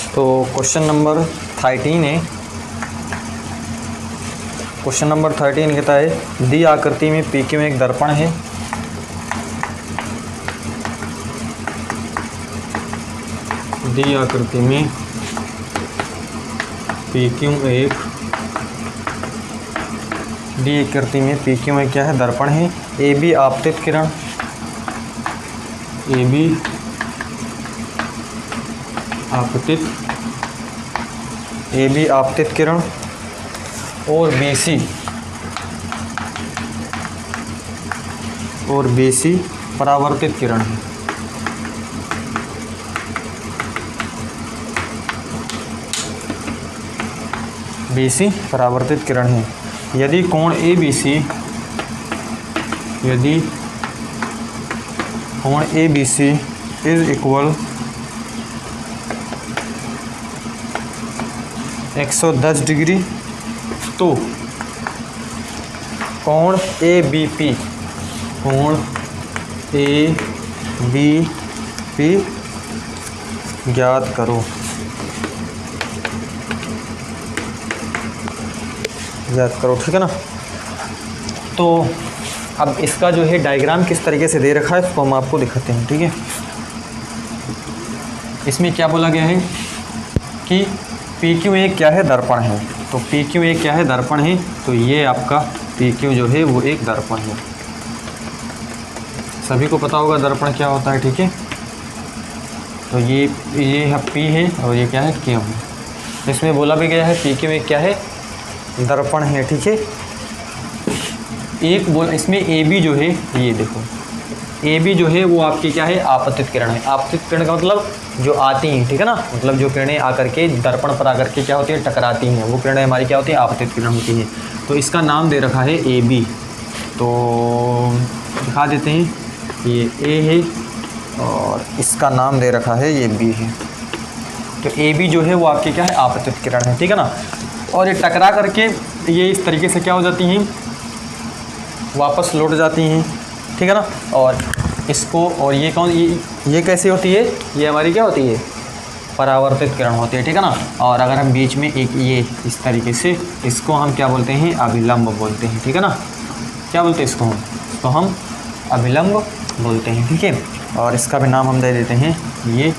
तो question number 13 है। Question number 13 कहता है दी आकृति में पी क्यू एक दर्पण है। दी आकृति में पी क्यू एक दी आकृति में पी क्यू में क्या है, दर्पण है। ए बी आपतित किरण, ए बी आपतित किरण और बी सी परावर्तित किरण है। बी सी परावर्तित किरण है। यदि कोण A B C is equal 110 degree तो कोण ए बी पी ज्ञात करो। ठीक है ना। तो अब इसका जो है डायग्राम किस तरीके से दे रखा है इसको हम आपको दिखाते हैं। ठीक है, इसमें क्या बोला गया है कि पी क्यू एक क्या है, दर्पण है। तो पी क्यू एक क्या है, दर्पण है। तो ये आपका पी क्यू जो है वो एक दर्पण है। सभी को पता होगा दर्पण क्या होता है। ठीक है, तो ये पी है और ये क्या है, क्यू है। इसमें बोला भी गया है पी क्यू एक क्या है, दर्पण है। ठीक है, इसमें ए बी जो है, ये देखो ए बी जो है वो आपकी क्या है, आपतित किरण है। आपतित किरण का मतलब जो आती हैं, ठीक है ना, मतलब जो किरणें आकर के दर्पण पर आकर के क्या होती है, टकराती हैं, वो किरणें हमारी क्या होती है, आपतित किरण होती हैं। तो इसका नाम दे रखा है ए बी। तो दिखा देते हैं, ये ए है और इसका नाम दे रखा है ये बी है। तो ए बी जो है वो आपकी क्या है, आपतित किरण है। ठीक है ना, और ये टकरा करके ये इस तरीके से क्या हो जाती हैं, वापस लौट जाती हैं। ठीक है ना, और इसको और ये कौन, ये कैसे होती है, ये हमारी क्या होती है, परावर्तित किरण होती है। ठीक है ना, और अगर हम बीच में एक ये इस तरीके से, इसको हम क्या बोलते हैं, अभिलंब बोलते हैं। ठीक है ना, क्या बोलते हैं इसको हम अभिलंब बोलते हैं। ठीक है, और इसका भी नाम हम दे देते हैं ये।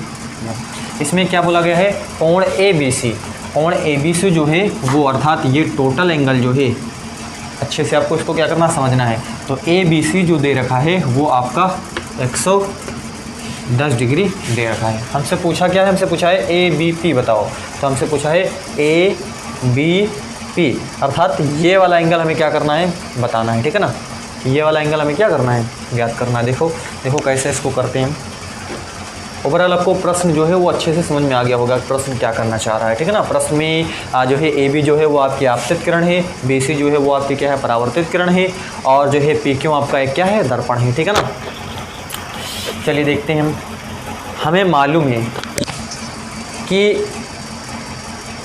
इसमें क्या बोला गया है, कोण ए बी सी। कोण ए बी सी जो है वो अर्थात ये टोटल एंगल जो है, अच्छे से आपको इसको क्या करना, समझना है। तो ए बी सी जो दे रखा है वो आपका 110 डिग्री दे रखा है। हमसे पूछा क्या है, हमसे पूछा है ए बी पी बताओ। तो हमसे पूछा है ए बी पी, अर्थात ये वाला एंगल हमें क्या करना है, बताना है। ठीक है ना, ये वाला एंगल हमें क्या करना है, ज्ञात करना है। देखो कैसे इसको करते हैं। ओवरऑल आपको प्रश्न जो है वो अच्छे से समझ में आ गया होगा, प्रश्न क्या करना चाह रहा है। ठीक है ना, प्रश्न में जो है ए बी जो है वो आपकी आपतित किरण है, बी सी जो है वो आपकी क्या है, परावर्तित किरण है, और जो है पी क्यू आपका एक क्या है, दर्पण है। ठीक है ना, चलिए देखते हैं। हमें मालूम है कि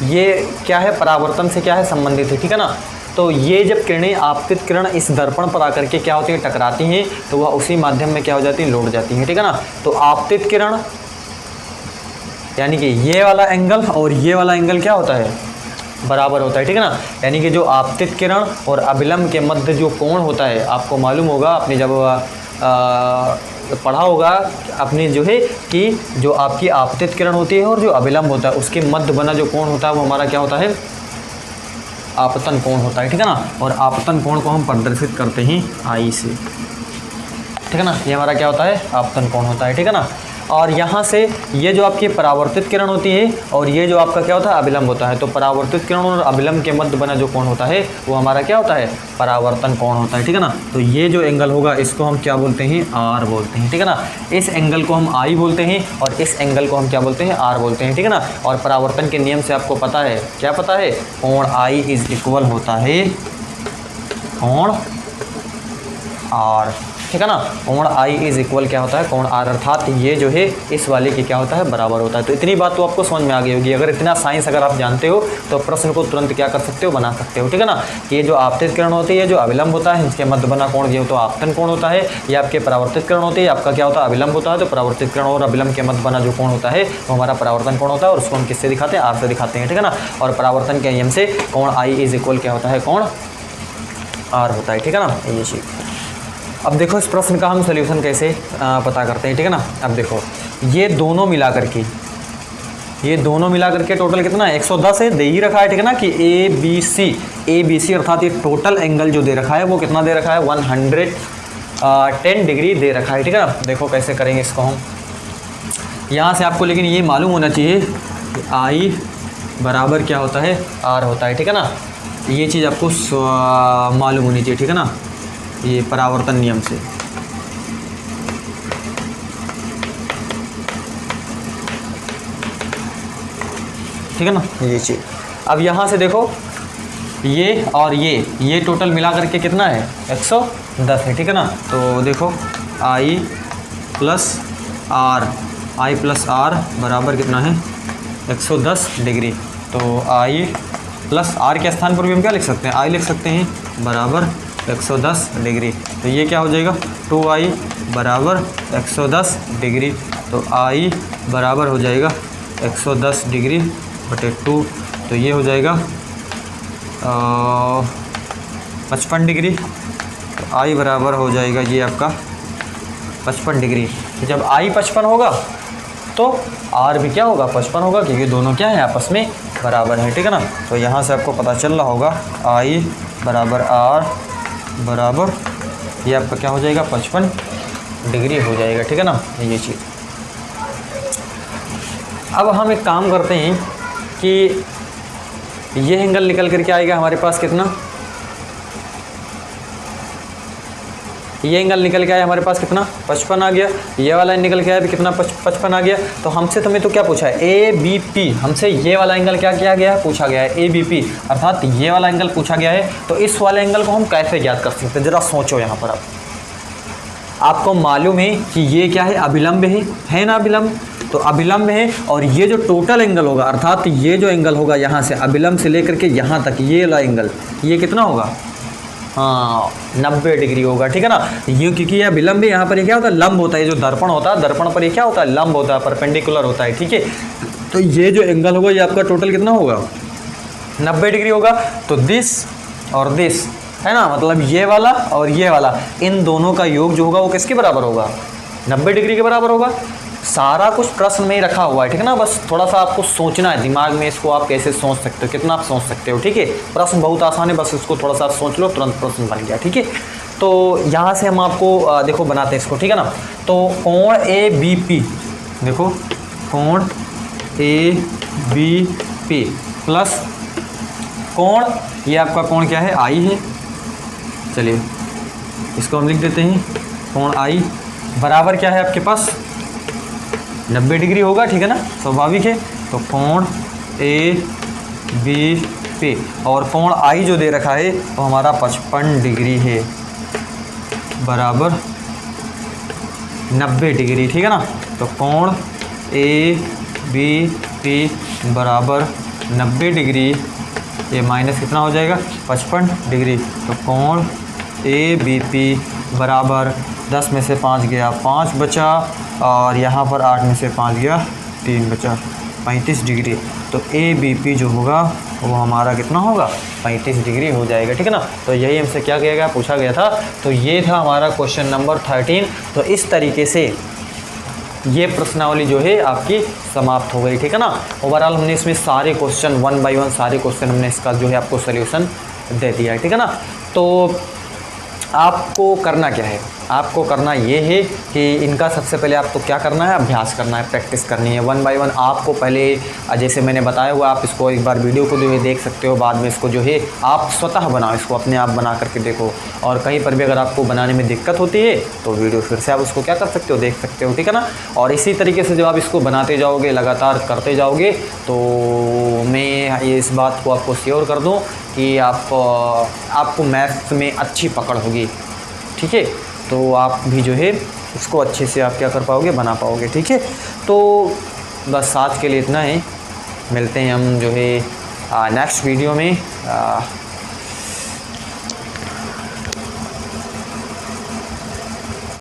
ये क्या है, परावर्तन से क्या है, संबंधित है। ठीक है ना, तो ये जब किरणें, आपतित किरण इस दर्पण पर आकर के क्या होती है, टकराती हैं, तो वह उसी माध्यम में क्या हो जाती है, लौट जाती हैं। ठीक है ना, तो आपतित किरण यानी कि ये वाला एंगल और ये वाला एंगल क्या होता है, बराबर होता है। ठीक है ना, यानी कि जो आपतित किरण और अभिलंब के मध्य जो कोण होता है, आपको मालूम होगा, आपने जब पढ़ा होगा अपनी जो है कि जो आपकी आपतित किरण होती है और जो अभिलंब होता है उसके मध्य बना जो कोण होता है वो हमारा क्या होता है, आपतन कोण होता है। ठीक है ना, और आपतन कोण को हम प्रदर्शित करते हैं आई से। ठीक है ना, ये हमारा क्या होता है, आपतन कोण होता है। ठीक है ना, और यहाँ से ये जो आपकी परावर्तित किरण होती है और ये जो आपका क्या होता है, अभिलंब होता है। तो परावर्तित किरण और अभिलंब के मध्य बना जो कोण होता है वो हमारा क्या होता है, परावर्तन कोण होता है। ठीक है ना, तो ये जो एंगल होगा इसको हम क्या बोलते हैं, आर बोलते हैं। ठीक है ना, इस एंगल को हम आई बोलते हैं और इस एंगल को हम क्या बोलते हैं, आर बोलते हैं। ठीक है ना, और परावर्तन के नियम से आपको पता है, क्या पता है, कोण आई इज इक्वल होता है कोण आर। ठीक है ना। कोण आई इज इक्वल क्या होता है, कोण आर, अर्थात ये जो है इस वाले के क्या होता है, बराबर होता है। तो इतनी बात तो आपको समझ में आ गई होगी। अगर इतना साइंस अगर आप जानते हो तो प्रश्न को तुरंत क्या कर सकते हो, बना सकते हो, ठीक है ना। ये जो आपतित किरण होती है, जो अविलंब होता है, इसके मध्य बना कोण ये तो आपतन कोण होता है। ये आपके परावर्तित किरण होती है, आपका क्या होता है, अविलंब होता है। तो परावर्तित किरण और अविलंब के मध्य बना जो कोण होता है वो हमारा परावर्तन कोण होता है, और उसको हम किससे दिखाते हैं, आर से दिखाते हैं, ठीक है ना। और परावर्तन के नियम से कोण आई इज इक्वल क्या होता है, कोण आर होता है, ठीक है ना। ये चीज अब देखो इस प्रश्न का हम सोल्यूशन कैसे पता करते हैं, ठीक है ना। अब देखो ये दोनों मिला करके टोटल कितना है, 110 है, दे ही रखा है, ठीक है ना, कि ए बी सी अर्थात ये टोटल एंगल जो दे रखा है वो कितना दे रखा है, 110 डिग्री दे रखा है, ठीक है ना। देखो कैसे करेंगे इसको हम, यहाँ से आपको लेकिन ये मालूम होना चाहिए कि आई बराबर क्या होता है, आर होता है, ठीक है ना। ये चीज़ आपको मालूम होनी चाहिए, ठीक है ना, ये परावर्तन नियम से। ठीक है ना, ये चीज़। अब यहाँ से देखो ये और ये टोटल मिला करके कितना है, 110 है, ठीक है ना। तो देखो आई प्लस आर बराबर कितना है, 110 डिग्री। तो आई प्लस आर के स्थान पर भी हम क्या लिख सकते हैं, आई लिख सकते हैं, बराबर 110 डिग्री। तो ये क्या हो जाएगा, 2i बराबर 110 डिग्री। तो आई बराबर हो जाएगा 110 डिग्री बटे 2, तो ये हो जाएगा 55 डिग्री। तो आई बराबर हो जाएगा ये आपका 55 डिग्री। तो जब आई 55 होगा तो आर भी क्या होगा, 55 होगा, क्योंकि दोनों क्या है, आपस में बराबर है, ठीक है ना। तो यहाँ से आपको पता चल रहा होगा आई बराबर आर बराबर ये आपका क्या हो जाएगा, 55 डिग्री हो जाएगा, ठीक है ना, ये चीज़। अब हम एक काम करते हैं कि ये एंगल निकल करके आएगा हमारे पास कितना, ये एंगल निकल के आया हमारे पास कितना, 55 आ गया। ये वाला निकल के आया भी कितना, 55 आ गया। तो हमसे तुम्हें तो क्या पूछा है, ए बी पी, हमसे ये वाला एंगल क्या किया गया है, पूछा गया है, ए बी पी अर्थात ये वाला एंगल पूछा गया है। तो इस वाले एंगल को हम कैसे ज्ञात कर सकते हैं, ज़रा सोचो यहाँ पर। अब आपको मालूम है कि ये क्या है, अभिलंब है ना, अभिलंब। तो अभिलंब है, और ये जो टोटल एंगल होगा अर्थात ये जो एंगल होगा यहाँ से अभिलंब से लेकर के यहाँ तक ये वाला एंगल, ये कितना होगा, हाँ 90 डिग्री होगा, ठीक है ना। ये क्योंकि यह विलंब है, यहाँ पर ये क्या होता है, लंब होता है। जो दर्पण होता है, दर्पण पर ये क्या होता है, लंब होता है, परपेंडिकुलर होता है, ठीक है। तो ये जो एंगल होगा ये आपका टोटल कितना होगा, 90 डिग्री होगा। तो दिस और दिस है ना, मतलब ये वाला और ये वाला, इन दोनों का योग जो होगा वो किसके बराबर होगा, 90 डिग्री के बराबर होगा। सारा कुछ प्रश्न में ही रखा हुआ है, ठीक है ना। बस थोड़ा सा आपको सोचना है दिमाग में, इसको आप कैसे सोच सकते हो, कितना आप सोच सकते हो, ठीक है। प्रश्न बहुत आसान है, बस इसको थोड़ा सा सोच लो, तुरंत प्रश्न बन गया, ठीक है। तो यहाँ से हम आपको देखो बनाते हैं इसको, ठीक है ना। तो कोण ए बी पी, देखो कोण ए बी पी प्लस कोण, ये आपका कोण क्या है, आई है। चलिए इसको हम लिख देते हैं, कोण आई बराबर क्या है आपके पास, 90 डिग्री होगा, ठीक है ना, स्वाभाविक है। तो कोण ए बी पी और कोण आई जो दे रखा है वो हमारा 55 डिग्री है, बराबर 90 डिग्री, ठीक है ना। तो कोण ए बी पी बराबर 90 डिग्री, ये माइनस कितना हो जाएगा, 55 डिग्री। तो कोण ए बी पी बराबर 10 में से 5 गया 5 बचा, और यहाँ पर 8 में से 5 गया 3 बचा, 35 डिग्री। तो ए बी पी जो होगा वो हमारा कितना होगा, 35 डिग्री हो जाएगा, ठीक है ना। तो यही हमसे क्या किया गया, पूछा गया था। तो ये था हमारा क्वेश्चन नंबर 13। तो इस तरीके से ये प्रश्नावली जो है आपकी समाप्त हो गई, ठीक है ना। ओवरऑल हमने इसमें सारे क्वेश्चन 1 बाय 1 सारे क्वेश्चन हमने इसका जो है आपको सोल्यूशन दे दिया है, ठीक है ना। तो आपको करना क्या है, आपको करना ये है कि इनका सबसे पहले आपको क्या करना है, अभ्यास करना है, प्रैक्टिस करनी है 1 बाय 1। आपको पहले जैसे मैंने बताया हुआ, आप इसको एक बार वीडियो को जो है देख सकते हो, बाद में इसको जो है आप स्वतः बनाओ, इसको अपने आप बना करके देखो। और कहीं पर भी अगर आपको बनाने में दिक्कत होती है तो वीडियो फिर से आप उसको क्या कर सकते हो, देख सकते हो, ठीक है ना। और इसी तरीके से जब आप इसको बनाते जाओगे, लगातार करते जाओगे, तो मैं ये इस बात को आपको श्योर कर दूँ कि आपको मैथ्स में अच्छी पकड़ होगी, ठीक है। तो आप भी जो है इसको अच्छे से आप क्या कर पाओगे, बना पाओगे। ठीक है, तो बस आज के लिए इतना ही, मिलते हैं हम जो है नेक्स्ट वीडियो में।